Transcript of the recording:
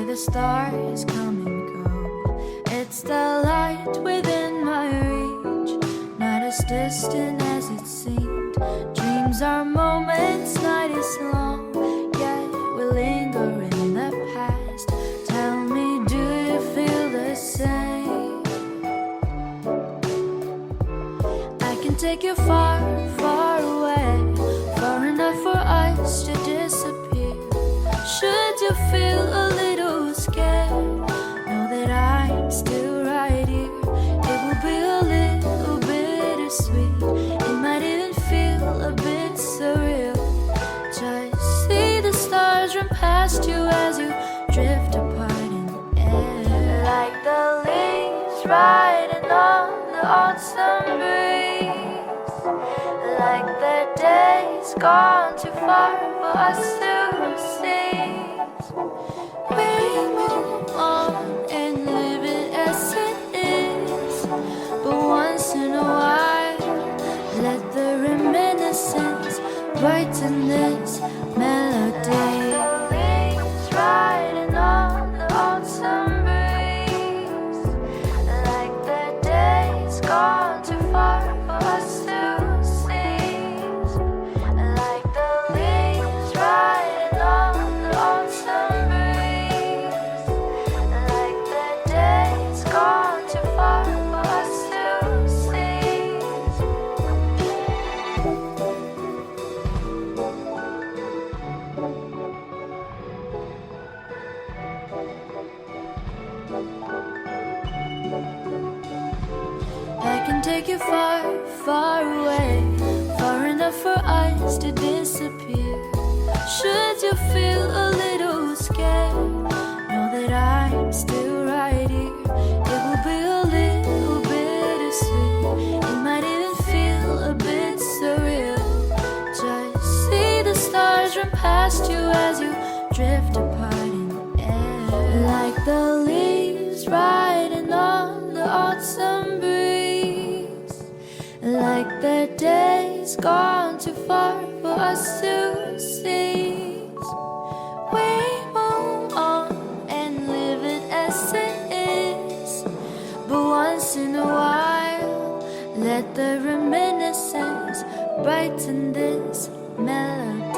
the stars come and go. It's the light within my reach, not as distant as it seemed. Dreams are moments, night is long, yet we linger in the past. Tell me, do you feel the same? I can take you far, far away, far enough for us to disappear. Should you feel a little scared, know that I'm still right here. It will be a little bittersweet, it might even feel a bit surreal. Just see the stars run past you as you drift apart in the air, like the leaves riding on the autumn breeze, like the days gone too far for us to see. We move on and live it as it is, but once in a while, let the reminiscence brighten this melody. The leaves riding on the autumn breeze, like the days gone too far for us to seize, like the leaves riding on the autumn breeze, like the days gone too far for us to seize. I can take you far, far away, far enough for us to disappear. Should you feel a little scared, know that I'm still right here. It will be a little bittersweet, it might even feel a bit surreal. Just see the stars run past you as you drift apart in the air, like the leaves riding on the autumn breeze, like the days gone too far for us to seize. We move on and live it as it is, but once in a while, let the reminiscence brighten this melody.